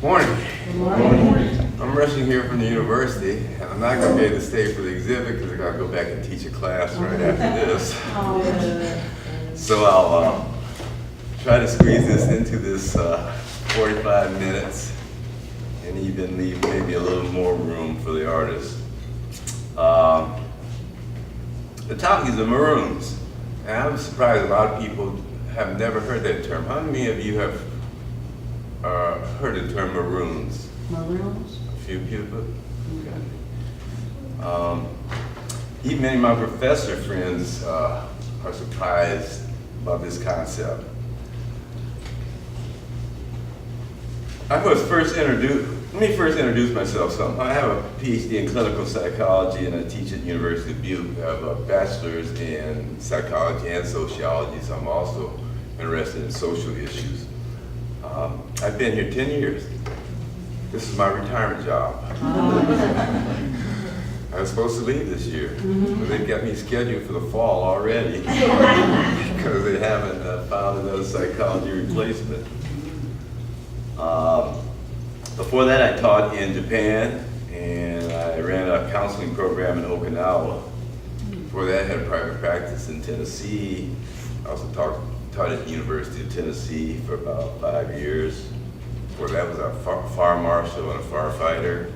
Morning. Good morning. I'm rushing here from the university, and I'm not going to be able to stay for the exhibit because I got to go back and teach a class right after this. So I'll try to squeeze this into this 45 minutes and even leave maybe a little more room for the artists. The topic is the Maroons, and I'm surprised a lot of people have never heard that term. How many of you have heard the term Maroons? Maroons? A few people? Okay. Even many of my professor friends are surprised about this concept. Let me first introduce myself. I have a PhD in clinical psychology and I teach at the University of Dubuque. I have a bachelor's in psychology and sociology, so I'm also interested in social issues. I've been here 10 years. This is my retirement job. I was supposed to leave this year, but they got me scheduled for the fall already because they haven't found another psychology replacement. Before that, I taught in Japan, and I ran a counseling program in Okinawa. Before that, I had a private practice in Tennessee. I also taught at the University of Tennessee for about 5 years. Before that was a fire marshal and a firefighter.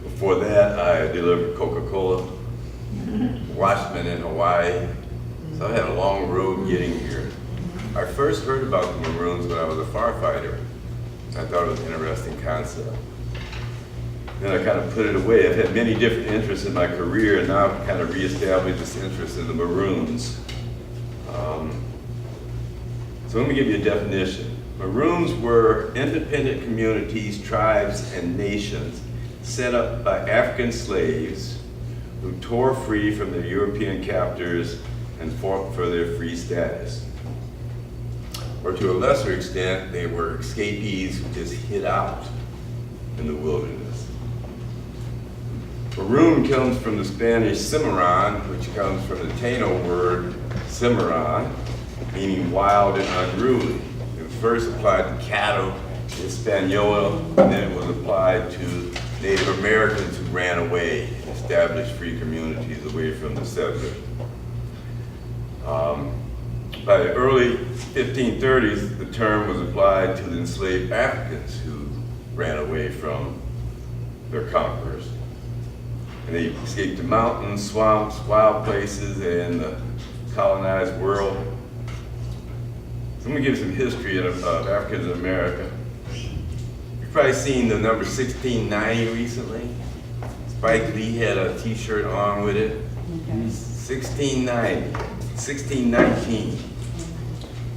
Before that, I delivered Coca-Cola, watchman in Hawaii. So I had a long road getting here. I first heard about the Maroons when I was a firefighter. I thought it was an interesting concept. Then I kind of put it away. I've had many different interests in my career, and now I've kind of reestablished this interest in the Maroons. So let me give you a definition. Maroons were independent communities, tribes, and nations set up by African slaves who tore free from their European captors and fought for their free status. Or to a lesser extent, they were escapees who just hid out in the wilderness. Maroon comes from the Spanish cimarron, which comes from the Taino word cimarron, meaning wild and unruly. It was first applied to cattle in Hispaniola, and then it was applied to Native Americans who ran away and established free communities away from the settlers. By the early 1530s, the term was applied to the enslaved Africans who ran away from their conquerors. And they escaped the mountains, swamps, wild places, and the colonized world. So I'm gonna give you some history of Africans in America. You've probably seen the number 1690 recently. Spike Lee had a t-shirt on with it. 1690, 1619.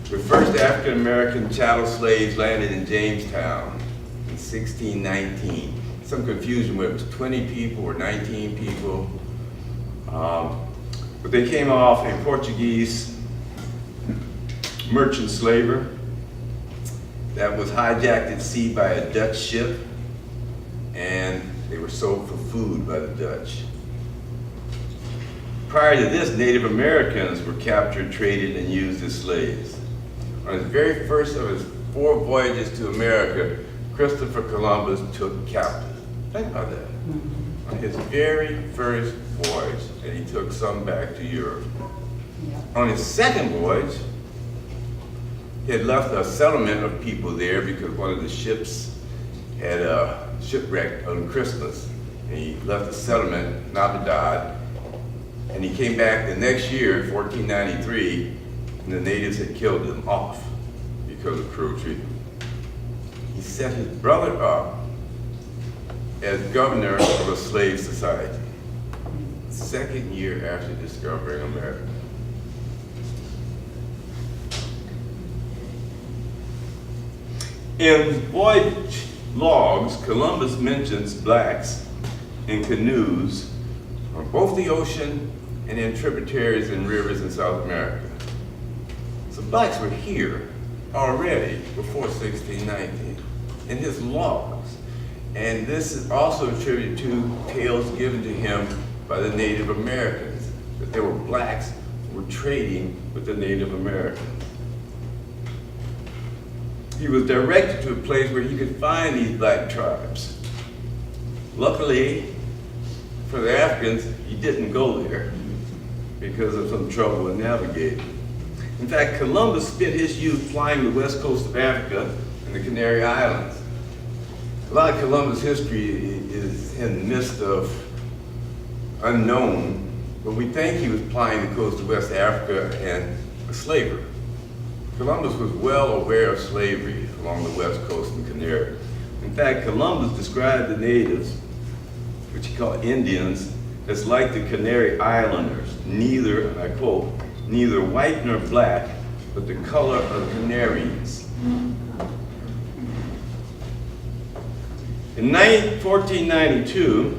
The first African American chattel slaves landed in Jamestown in 1619. Some confusion whether it was 20 people or 19 people. But they came off a Portuguese merchant slaver that was hijacked at sea by a Dutch ship, and they were sold for food by the Dutch. Prior to this, Native Americans were captured, traded, and used as slaves. On his very first of his 4 voyages to America, Christopher Columbus took captives. Think about that. On his very first voyage, and he took some back to Europe. On his second voyage, he had left a settlement of people there because one of the ships had shipwrecked on Christmas. And he left the settlement, Navidad, and he came back the next year, 1493, and the natives had killed him off because of cruel treatment. He set his brother up as governor of a slave society, second year after discovering America. In voyage logs, Columbus mentions blacks in canoes on both the ocean and in tributaries and rivers in South America. So blacks were here already before 1619 in his logs. And this is also attributed to tales given to him by the Native Americans, that there were blacks who were trading with the Native Americans. he was directed to a place where he could find these black tribes. Luckily for the Africans, he didn't go there because of some trouble in navigating. In fact, Columbus spent his youth flying the west coast of Africa and the Canary Islands. A lot of Columbus history is in the midst of unknown, but we think he was flying the coast of West Africa and a slaver. Columbus was well aware of slavery along the west coast and Canary. In fact, Columbus described the natives, which he called Indians, as like the Canary Islanders, neither, and I quote, neither white nor black, but the color of canaries. In 1492,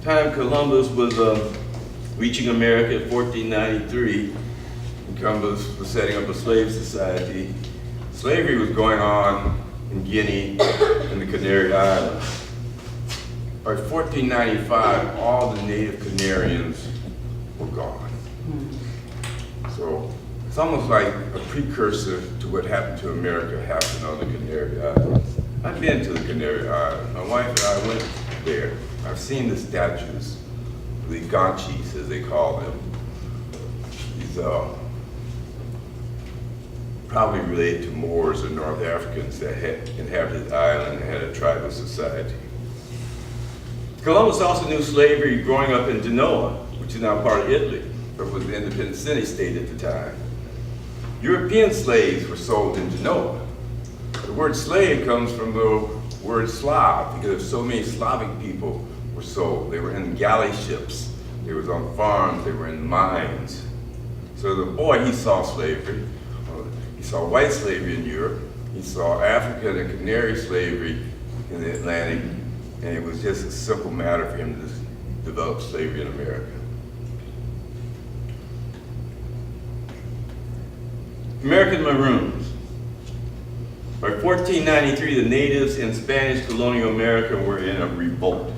time Columbus was reaching America in 1493, Columbus was setting up a slave society. Slavery was going on in Guinea and the Canary Islands. By 1495, all the native Canarians were gone. So it's almost like a precursor to what happened to America happened on the Canary Islands. I've been to the Canary Islands. My wife and I went there. I've seen the statues, the ganchis as they call them. These probably related to Moors or North Africans that had inhabited the island and had a tribal society. Columbus also knew slavery growing up in Genoa, which is now part of Italy, but was an independent city-state at the time. European slaves were sold in Genoa. The word slave comes from the word Slav, because so many Slavic people were sold. They were in galley ships, they were on farms, they were in mines. So the boy, he saw slavery. He saw white slavery in Europe. He saw African and Canary slavery in the Atlantic, and it was just a simple matter for him to develop slavery in America. American Maroons. By 1493, the natives in Spanish colonial America were in a revolt.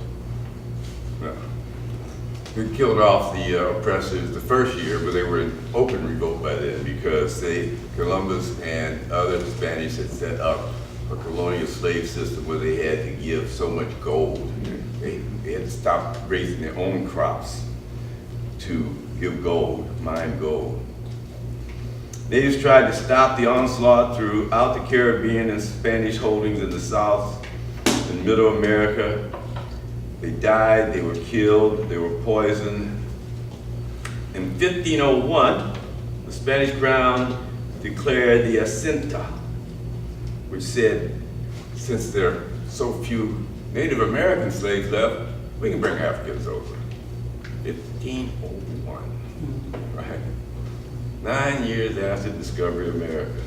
We killed off the oppressors the first year, but they were in open revolt by then because Columbus and other Spanish had set up a colonial slave system where they had to give so much gold. They had to stop raising their own crops to give gold, mine gold. Natives tried to stop the onslaught throughout the Caribbean and Spanish holdings in the South and Middle America. They died, they were killed, they were poisoned. In 1501, the Spanish crown declared the Jacinta, which said, since there are so few Native American slaves left, we can bring Africans over. 1501, right? 9 years after the discovery of America.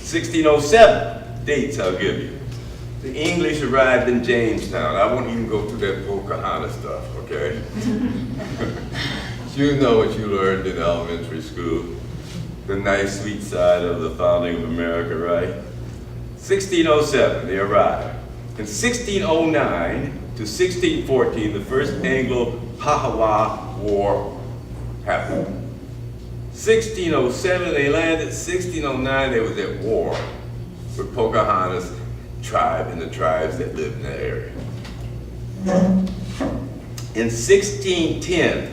1607, dates I'll give you. The English arrived in Jamestown. I won't even go through that Pocahontas stuff, okay? You know what you learned in elementary school. The nice, sweet side of the founding of America, right? 1607, they arrived. In 1609 to 1614, the first Anglo-Pahawa War happened. 1607, they landed. 1609, they was at war with Pocahontas tribe and the tribes that lived in that area. In 1610,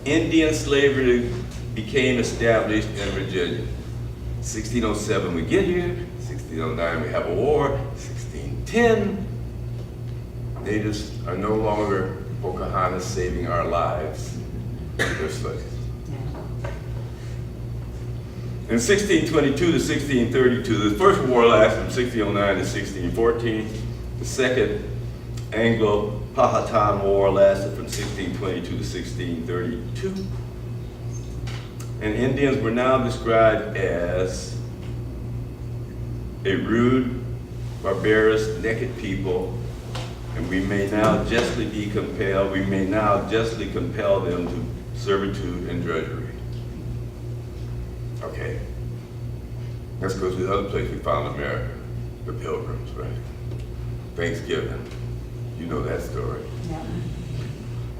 Indian slavery became established in Virginia. 1607 we get here, 1609 we have a war, 1610 natives are no longer Pocahontas saving our lives, they're slaves. In 1622 to 1632, the first war lasted from 1609 to 1614. The second Anglo-Powhatan War lasted from 1622 to 1632. And Indians were now described as a rude, barbarous, naked people, and we may now justly compel them to servitude and drudgery. Okay, let's go to the other place we found America, the Pilgrims, right? Thanksgiving, you know that story. Yeah.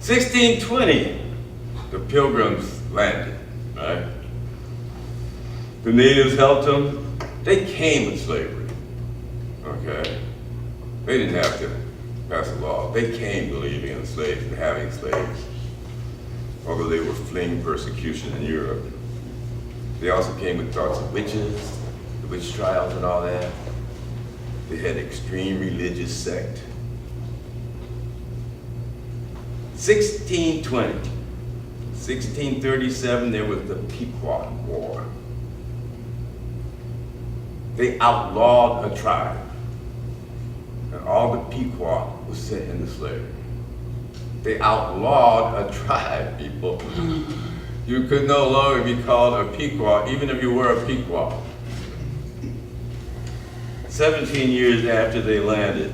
1620, the Pilgrims landed, right? The natives helped them. They came with slavery, okay? They didn't have to pass a law. They came believing in slaves and having slaves, although they were fleeing persecution in Europe. They also came with thoughts of witches, the witch trials and all that. They had extreme religious sect. 1620, 1637, there was the Pequot War. They outlawed a tribe, and all the Pequot was sent into slavery. They outlawed a tribe, people. You could no longer be called a Pequot, even if you were a Pequot. 17 years after they landed,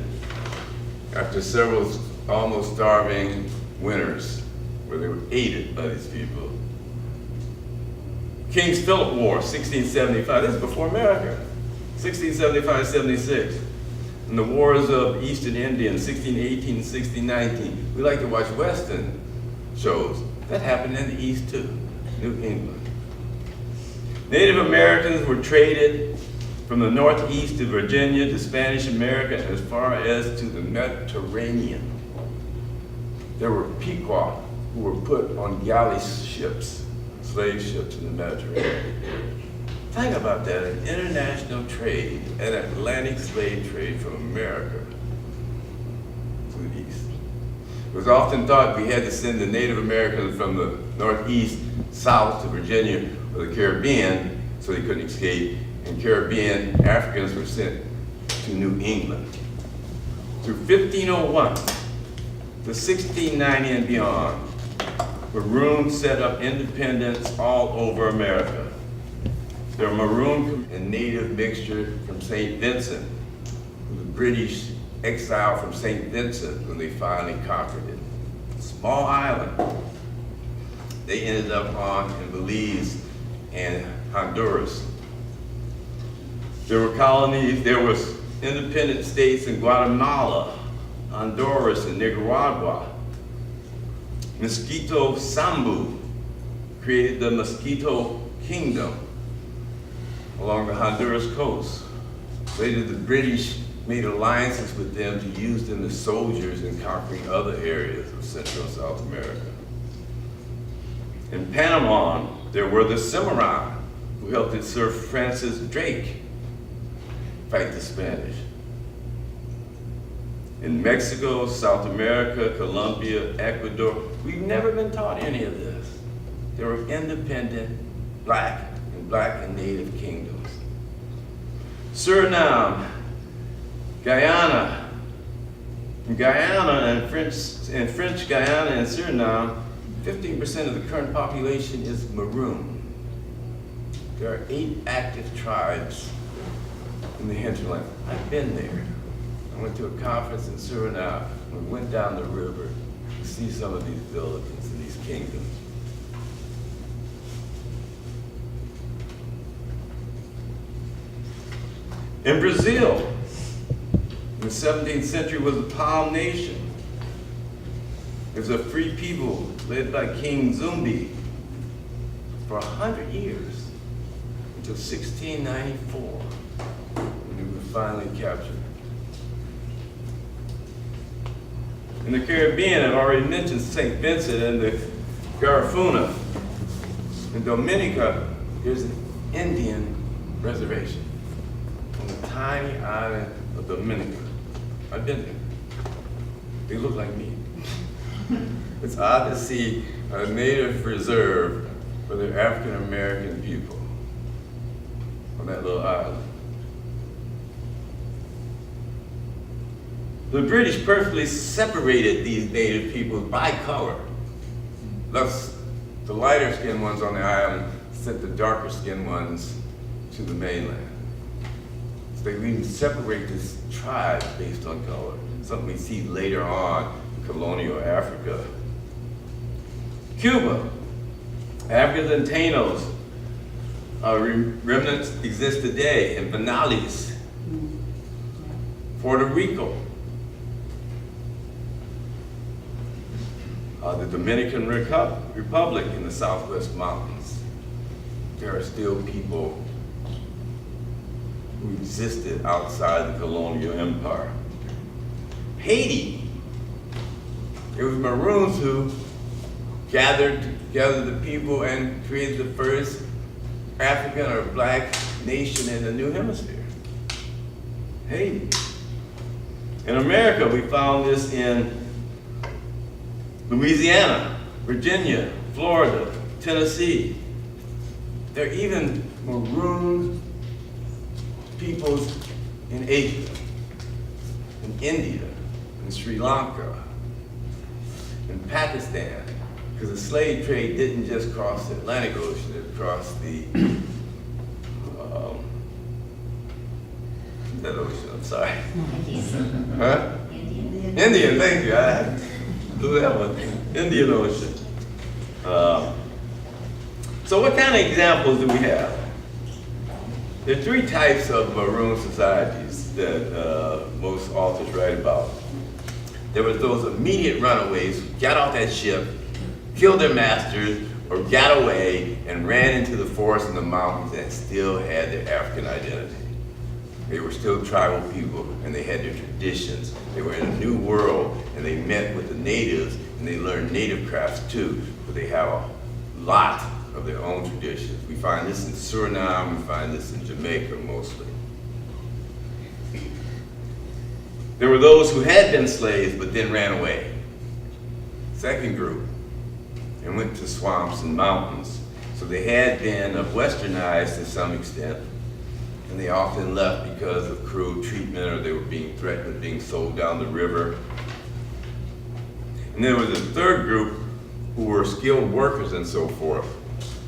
after several almost starving winters, where they were aided by these people, King's Philip War, 1675, this is before America, 1675-76. And the wars of Eastern India in 1618 and 1619. We like to watch Western shows. That happened in the East too, New England. Native Americans were traded from the Northeast to Virginia to Spanish America as far as to the Mediterranean. There were Pequot who were put on galley ships, slave ships in the Mediterranean. Think about that, an international trade, an Atlantic slave trade from America to the East. It was often thought we had to send the Native Americans from the Northeast south to Virginia or the Caribbean so they couldn't escape, and Caribbean Africans were sent to New England. Through 1501 to 1690 and beyond, Maroons set up independence all over America. There were Maroon and Native mixture from St. Vincent, the British exile from St. Vincent when they finally conquered it. Small island. They ended up in Belize and Honduras. There were colonies, there was independent states in Guatemala, Honduras, and Nicaragua. Mosquito Sambu created the Mosquito Kingdom along the Honduras coast. Later, the British made alliances with them to use them as soldiers in conquering other areas of Central and South America. In Panama, there were the Cimarron, who helped Sir Francis Drake fight the Spanish. In Mexico, South America, Colombia, Ecuador, we've never been taught any of this. There were independent black and native kingdoms. Suriname, Guyana. In Guyana and French Guyana and Suriname, 15% of the current population is Maroon. There are 8 active tribes in the hinterland. I've been there. I went to a conference in Suriname. We went down the river to see some of these villages and these kingdoms. In Brazil, in the 17th century, was a Palm nation. It was a free people led by King Zumbi for 100 years until 1694, when they were finally captured. In the Caribbean, I've already mentioned St. Vincent and the Garifuna. In Dominica, there's an Indian reservation on the tiny island of Dominica. I've been there. They look like me. It's odd to see a native reserve for the African American people on that little island. The British purposely separated these native peoples by color. Thus, the lighter skinned ones on the island sent the darker skinned ones to the mainland. So they even separate this tribe based on color, something we see later on in colonial Africa. Cuba, Africans and Tainos, remnants exist today in Vinales. Puerto Rico, the Dominican Republic in the Southwest Mountains. There are still people who existed outside the colonial empire. Haiti, it was Maroons who gathered together the people and created the first African or black nation in the New Hemisphere. Haiti. In America, we found this in Louisiana, Virginia, Florida, Tennessee. There are even Maroon peoples in Asia, in India, in Sri Lanka, in Pakistan, because the slave trade didn't just cross the Atlantic Ocean, it crossed the that ocean, I'm sorry. Huh? Indian, thank you. I blew that one. Indian Ocean. So what kind of examples do we have? There are three types of Maroon societies that most authors write about. There were those immediate runaways who got off that ship, killed their masters, or got away and ran into the forest and the mountains and still had their African identity. They were still tribal people and they had their traditions. They were in a new world and they met with the natives and they learned native crafts too, but they have a lot of their own traditions. We find this in Suriname, we find this in Jamaica mostly. There were those who had been slaves but then ran away. Second group, and went to swamps and mountains. So they had been westernized to some extent, and they often left because of cruel treatment or they were being threatened with being sold down the river. And there was a third group who were skilled workers and so forth,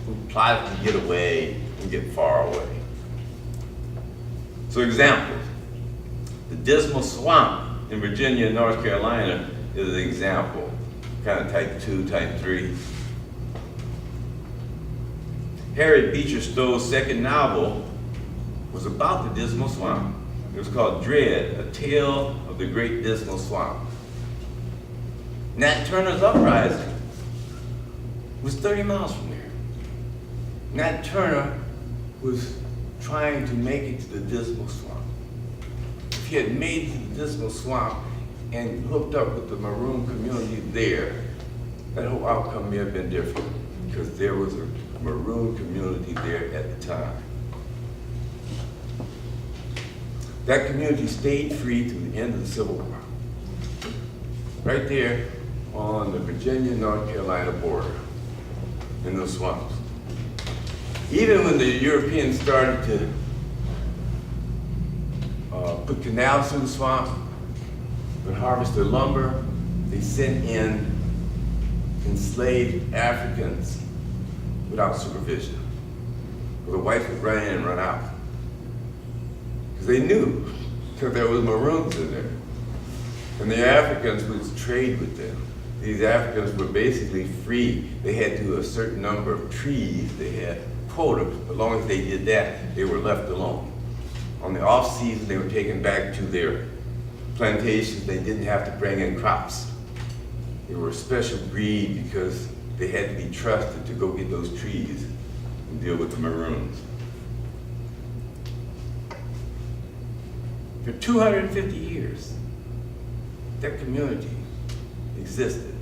who plotted to get away and get far away. So examples, the Dismal Swamp in Virginia and North Carolina is an example, kind of type 2, type 3. Harriet Beecher Stowe's second novel was about the Dismal Swamp. It was called Dread, A Tale of the Great Dismal Swamp. Nat Turner's Uprising was 30 miles from there. Nat Turner was trying to make it to the Dismal Swamp. If he had made it to the Dismal Swamp and hooked up with the Maroon community there, that whole outcome may have been different because there was a Maroon community there at the time. That community stayed free to the end of the Civil War. Right there on the Virginia-North Carolina border, in those swamps. Even when the Europeans started to put canals through the swamp and harvest their lumber, they sent in enslaved Africans without supervision. The whites would run in and run out. Because they knew that there was Maroons in there. And the Africans would trade with them. These Africans were basically free. They had to do a certain number of trees. They had quotas. As long as they did that, they were left alone. On the off season, they were taken back to their plantations. They didn't have to bring in crops. They were a special breed because they had to be trusted to go get those trees and deal with the Maroons. For 250 years, that community existed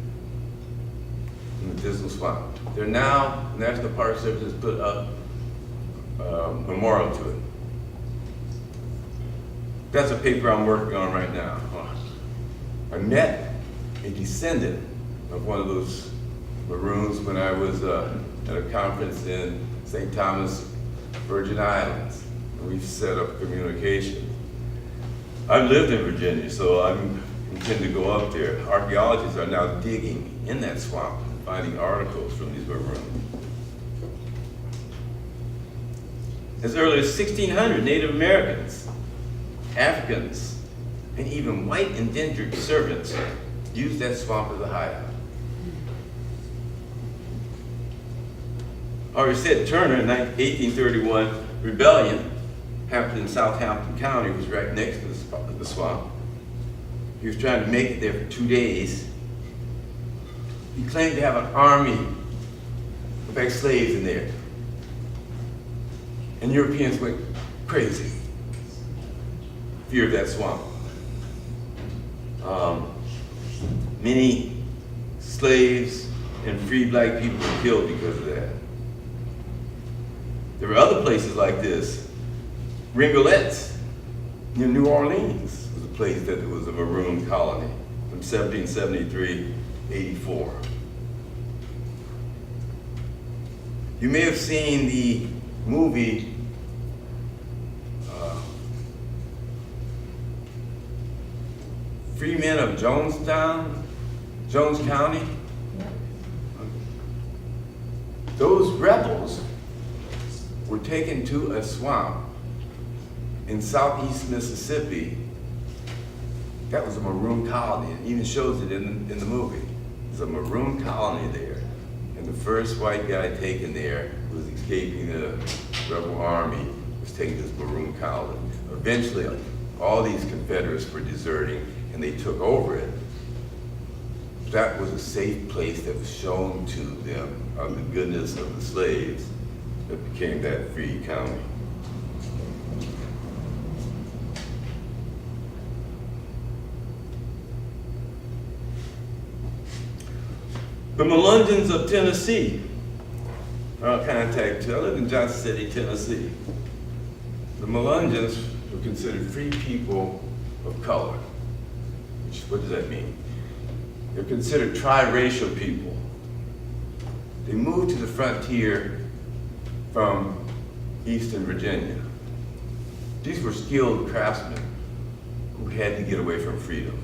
in the Dismal Swamp. They're now, National Park Service has put up a memorial to it. That's a paper I'm working on right now. I met a descendant of one of those Maroons when I was at a conference in St. Thomas, Virgin Islands, and we've set up communication. I've lived in Virginia, so I intend to go up there. Archaeologists are now digging in that swamp and finding articles from these Maroons. As early as 1600, Native Americans, Africans, and even white indentured servants used that swamp as a hideout. I already said Turner in 1831 rebellion happened in Southampton County, was right next to the swamp. He was trying to make it there for 2 days. He claimed to have an army of ex-slaves in there. And Europeans went crazy. Fear of that swamp. Many slaves and free black people were killed because of that. There were other places like this. Ringolet's near New Orleans was a place that was a maroon colony from 1773 to 84. You may have seen the movie Free Men of Jones County. Those rebels were taken to a swamp in southeast Mississippi. That was a maroon colony. It even shows it in the movie. There's a maroon colony there. And the first white guy taken there who was escaping the rebel army was taken to this maroon colony. Eventually, all these Confederates were deserting and they took over it. That was a safe place that was shown to them of the goodness of the slaves that became that free county. The Melungeons of Tennessee are contacted too. I live in Johnson City, Tennessee. The Melungeons were considered free people of color. What does that mean? They're considered triracial people. They moved to the frontier from Eastern Virginia. These were skilled craftsmen who had to get away from freedom,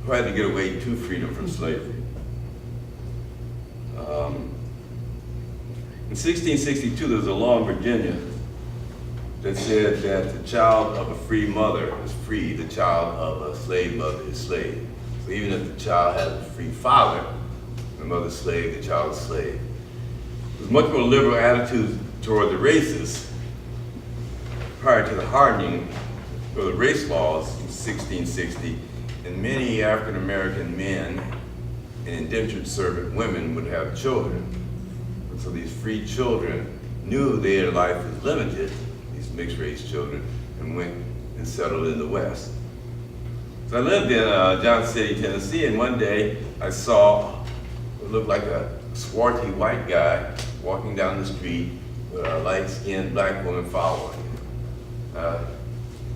who had to get away to freedom from slavery. In 1662, there was a law in Virginia that said that the child of a free mother is free, the child of a slave mother is slave. So even if the child has a free father, the mother's slave, the child is slave. There's much more liberal attitudes toward the races prior to the hardening of the race laws in 1660, and many African American men and indentured servant women would have children. And so these free children knew their life was limited, these mixed race children, and went and settled in the West. So I lived in Johnson City, Tennessee, and one day I saw what looked like a swarthy white guy walking down the street with a light-skinned black woman following him. I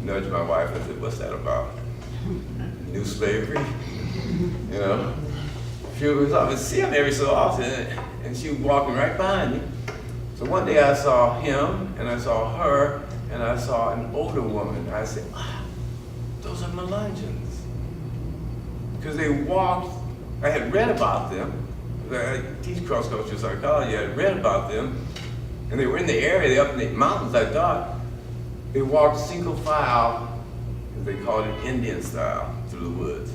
nudged my wife and said, "What's that about? New slavery?" You know? She was off and see him every so often, and she was walking right behind me. So one day I saw him, and I saw her, and I saw an older woman. I said, "Wow, those are Melungeons." Because they walked, I had read about them. I teach cross-cultural psychology, I had read about them, and they were in the area, they up in the mountains, I thought. They walked single file, as they called it, Indian style, through the woods.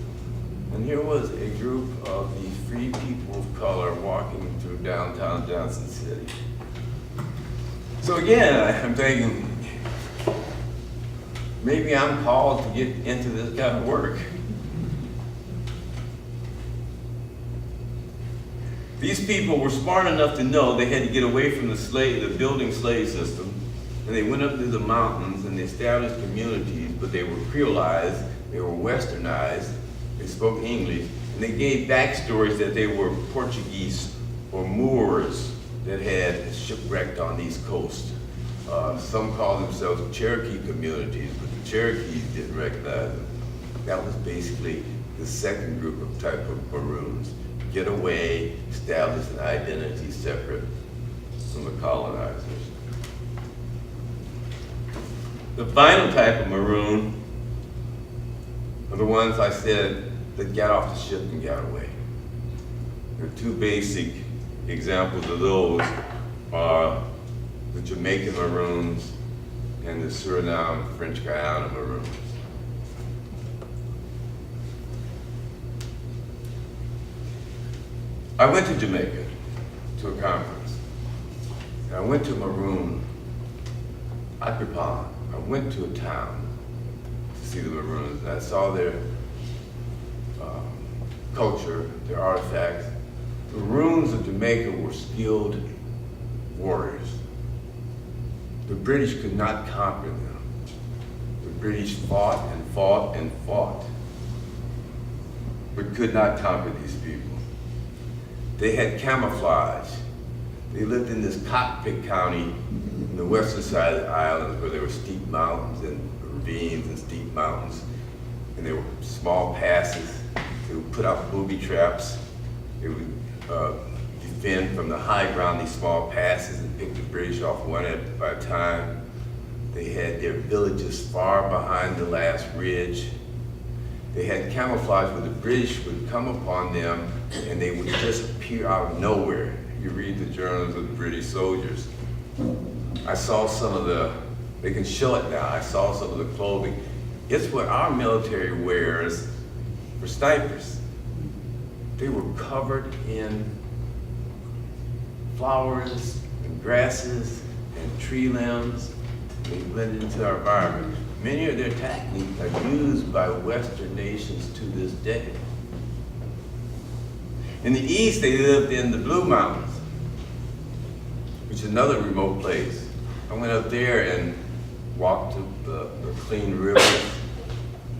And here was a group of these free people of color walking through downtown Johnson City. So again, I'm thinking, maybe I'm called to get into this kind of work. These people were smart enough to know they had to get away from the building slave system, and they went up to the mountains and they established communities, but they were creolized, they were westernized, they spoke English, and they gave backstories that they were Portuguese or Moors that had shipwrecked on the East Coast. Some called themselves Cherokee communities, but the Cherokees didn't recognize them. That was basically the second group of type of Maroons. Get away, establish an identity separate from the colonizers. The final type of Maroon are the ones I said that got off the ship and got away. There are two basic examples of those are the Jamaican Maroons and the Suriname French Guiana Maroons. I went to Jamaica to a conference, and I went to Maroon Akropong. I went to a town to see the Maroons, and I saw their culture, their artifacts, The Maroons of Jamaica were skilled warriors. The British could not conquer them. The British fought and fought and fought, but could not conquer these people. They had camouflage. They lived in this cockpit county in the western side of the island where there were steep mountains and ravines and steep mountains, and there were small passes. They would put out booby traps. They would defend from the high ground these small passes and pick the British off one at a time. They had their villages far behind the last ridge. They had camouflage where the British would come upon them and they would just appear out of nowhere. You read the journals of the British soldiers. I saw some of they can show it now, I saw some of the clothing. It's what our military wears for snipers. They were covered in flowers and grasses and tree limbs. They blended into our environment. Many of their techniques are used by Western nations to this day. In the east, they lived in the Blue Mountains, which is another remote place. I went up there and walked the clean rivers.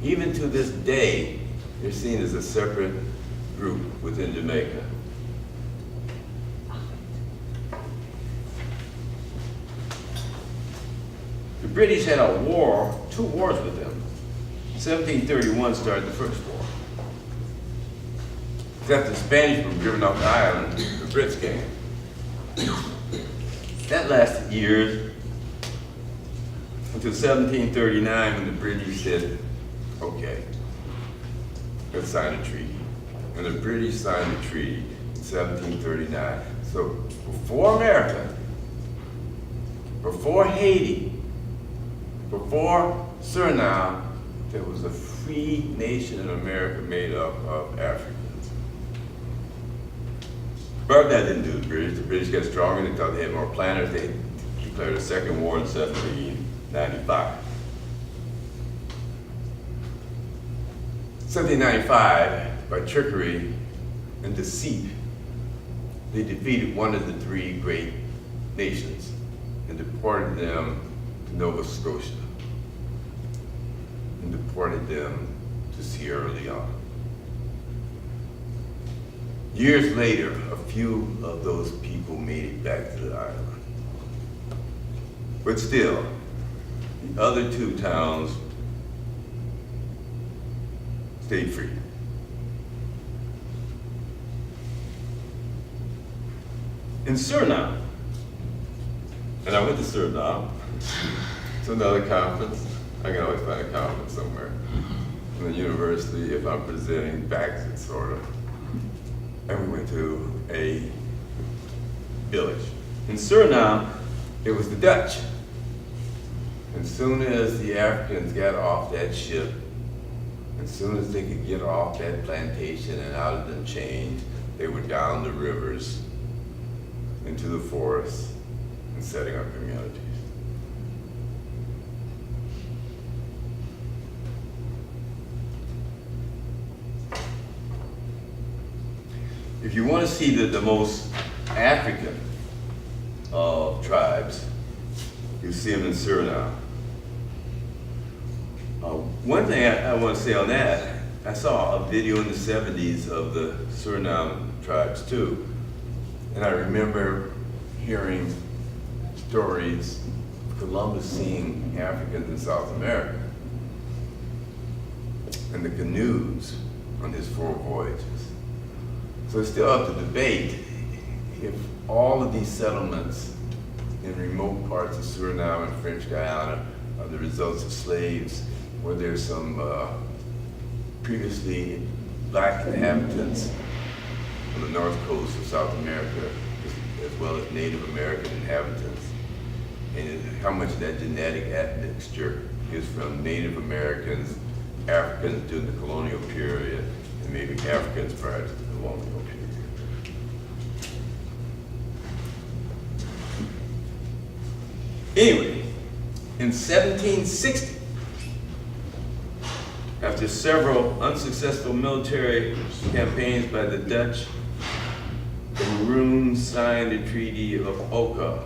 Even to this day, they're seen as a separate group within Jamaica. The British had two wars with them. 1731 started the first war. After the Spanish were driven off the island, the Brits came. That lasted years until 1739 when the British said, okay, let's sign a treaty. And the British signed the treaty in 1739. So before America, before Haiti, before Suriname, there was a free nation in America made up of Africans. But that didn't do the British. The British got stronger, they thought they had more planners. They declared a second war in 1795. 1795, by trickery and deceit, they defeated one of the three great nations and deported them to Nova Scotia and deported them to Sierra Leone. Years later, a few of those people made it back to the island. But still, the other two towns stayed free. In Suriname, and I went to Suriname, to another conference. I can always find a conference somewhere. In the university, if I'm presenting back, it's sort of. And we went to a village. In Suriname, it was the Dutch. And as soon as the Africans got off that ship, as soon as they could get off that plantation and out of the chains, they were down the rivers into the forests and setting up communities. If you want to see the most African of tribes, you see them in Suriname. One thing I want to say on that, I saw a video in the 70s of the Suriname tribes too, and I remember hearing stories of Columbus seeing Africans in South America and the canoes on his 4 voyages. So it's still up to debate if all of these settlements in remote parts of Suriname and French Guiana are the results of slaves, or there's some previously black inhabitants on the north coast of South America, as well as Native American inhabitants, and how much of that genetic admixture is from Native Americans, Africans during the colonial period, and maybe Africans prior to the colonial period. Anyway, in 1760, after several unsuccessful military campaigns by the Dutch, Maroons signed the Treaty of Oka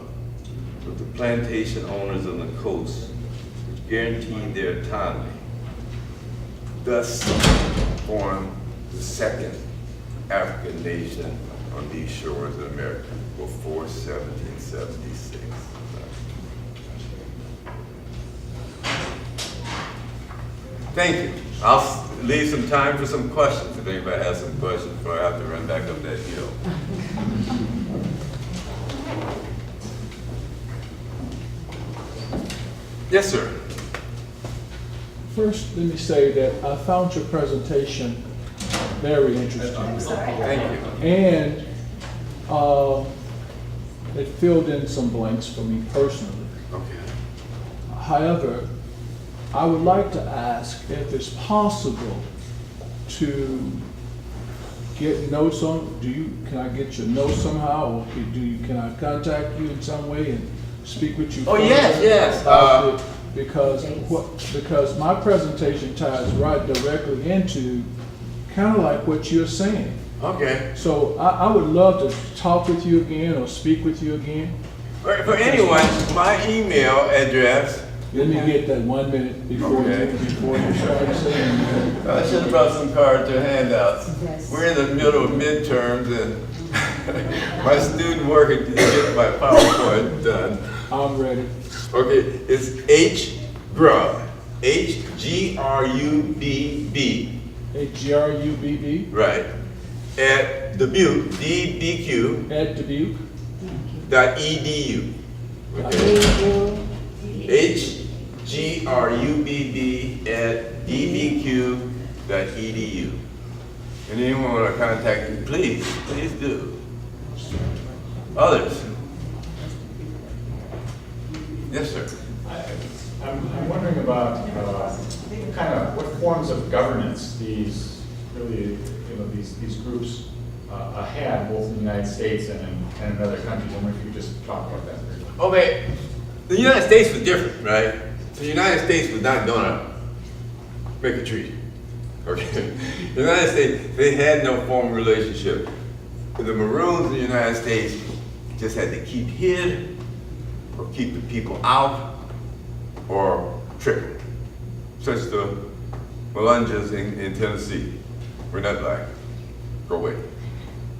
with the plantation owners on the coast, which guaranteed their autonomy, thus formed the second African nation on these shores of America before 1776. Thank you. I'll leave some time for some questions if anybody has some questions before I have to run back up that hill. Yes, sir. First, let me say that I found your presentation very interesting. Thank you. And it filled in some blanks for me personally. Okay. However, I would like to ask if it's possible to get notes on, can I get your notes somehow? Or can I contact you in some way and speak with you? Oh, further yes. about it? Because my presentation ties right directly into kind of like what you're saying. Okay. So I would love to talk with you again or speak with you again. For anyone, my email address. Let me get that 1 minute before you start saying. I should have brought some cards or handouts. Yes. We're in the middle of midterms and my student working to get my PowerPoint done. I'm ready. Okay, it's Grub, Hgrubb, H-G-R-U-B-B right, at Dubuque, DBQ, at Dubuque. .edu. Okay. Hgrubb at dbq.edu. And anyone want to contact me, please do. Others? Yes, sir. I'm wondering about kind of what forms of governance these these groups had both in the United States and in other countries. I wonder if you could just talk about that. Okay, the United States was different, right? So the United States was not gonna make a treaty. Okay, the United States, they had no formal relationship. The Maroons in the United States just had to keep hid, or keep the people out, or trick them. Such as the Melungeons in Tennessee. We're not black. Go away.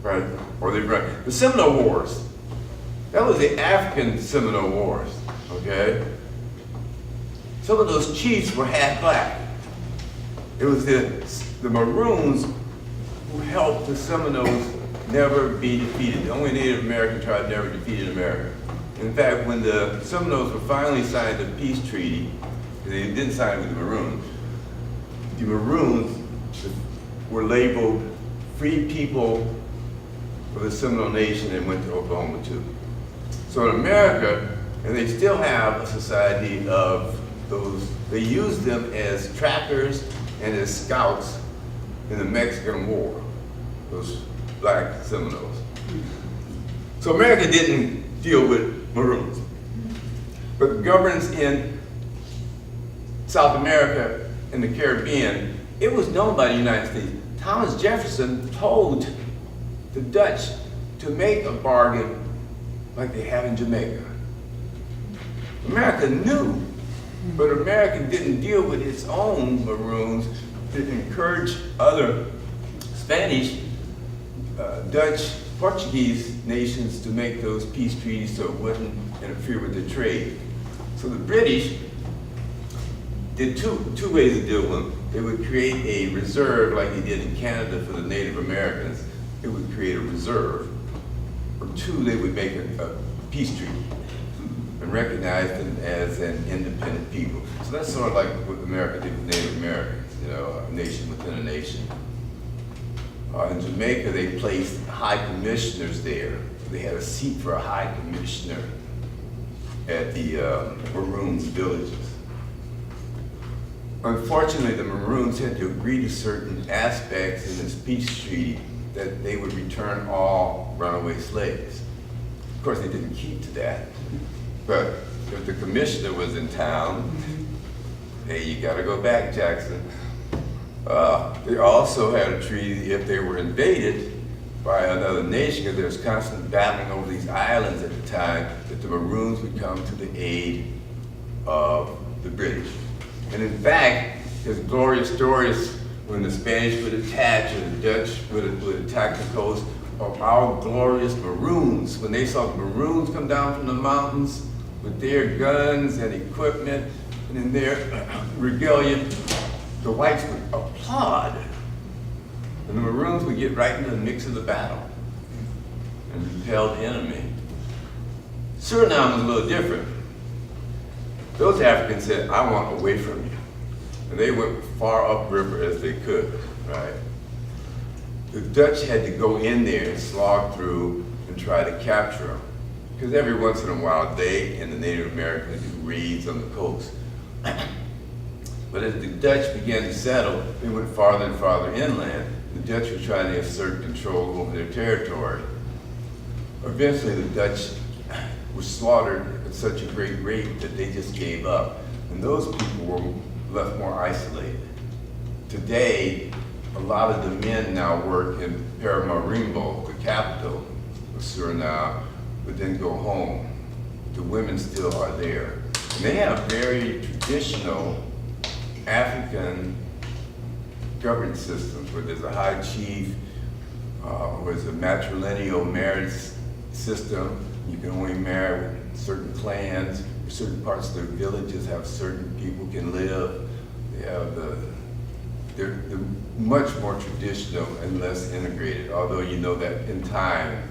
Right? Or they run. The Seminole Wars. That was the African Seminole Wars. Okay? Some of those chiefs were half black. It was the Maroons who helped the Seminoles never be defeated. The only Native American tribe never defeated America. In fact, when the Seminoles were finally signed a peace treaty, they didn't sign it with the Maroons were labeled free people of the Seminole Nation and went to Oklahoma too. So in America, and they still have a society of those, they used them as trackers and as scouts in the Mexican War, those black Seminoles. So America didn't deal with Maroons. But governance in South America and the Caribbean, it was known by the United States. Thomas Jefferson told the Dutch to make a bargain like they have in Jamaica. America knew, but America didn't deal with its own Maroons, didn't encourage other Spanish, Dutch, Portuguese nations to make those peace treaties so it wouldn't interfere with the trade. So the British did two ways to deal with them. They would create a reserve like they did in Canada for the Native Americans. It would create a reserve. Or two, they would make a peace treaty and recognize them as an independent people. So that's sort of like what America did with Native Americans, you know, a nation within a nation. In Jamaica, they placed high commissioners there. They had a seat for a high commissioner at the Maroons villages. Unfortunately, the Maroons had to agree to certain aspects in this peace treaty that they would return all runaway slaves. Of course, they didn't keep to that. But if the commissioner was in town, hey, you gotta go back, Jackson. They also had a treaty if they were invaded, by another nation, because there was constant battling over these islands at the time, that the Maroons would come to the aid of the British. And in fact, there's glorious stories when the Spanish would attach or the Dutch would attack the coast of our glorious Maroons. When they saw the Maroons come down from the mountains with their guns and equipment and in their regalia, the whites would applaud. And the Maroons would get right into the mix of the battle and repel the enemy. Suriname was a little different. Those Africans said, I want away from you. And they went far upriver as they could, right? The Dutch had to go in there and slog through and try to capture them. Because every once in a while, they and the Native Americans do raids on the coast. But as the Dutch began to settle, they went farther and farther inland. The Dutch were trying to assert control over their territory. Eventually, the Dutch were slaughtered at such a great rate that they just gave up. And those people were left more isolated. Today, a lot of the men now work in Paramaribo, the capital of Suriname, but then go home. The women still are there. And they have very traditional African governance systems where there's a high chief, where there's a matrilineal marriage system. You can only marry with certain clans, certain parts of their villages have certain people can live. They have they're much more traditional and less integrated, although you know that in time,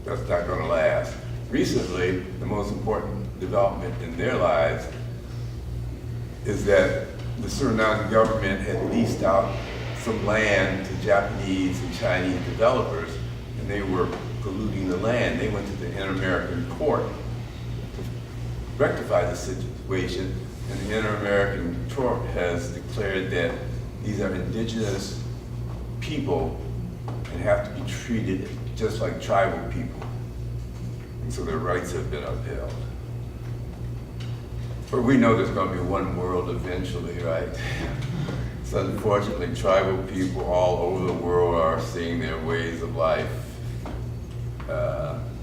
that's not gonna last. Recently, the most important development in their lives is that the Suriname government had leased out some land to Japanese and Chinese developers, and they were polluting the land. They went to the Inter-American Court to rectify the situation, and the Inter-American Court has declared that these are indigenous people and have to be treated just like tribal people. And so their rights have been upheld. But we know there's going to be one world eventually, right? So unfortunately, tribal people all over the world are seeing their ways of life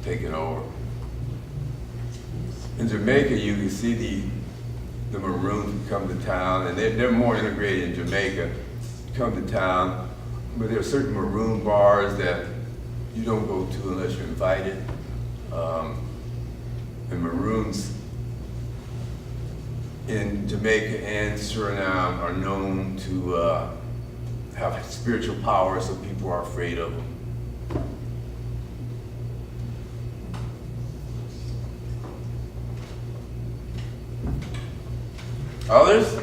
taken over. In Jamaica, you can see the Maroons come to town, and they're more integrated in Jamaica, come to town, but there are certain Maroon bars that you don't go to unless you're invited. And Maroons in Jamaica and Suriname are known to have spiritual power, so people are afraid of them. Others?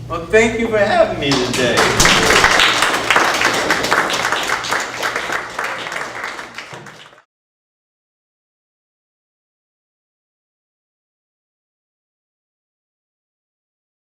Well, thank you for having me today.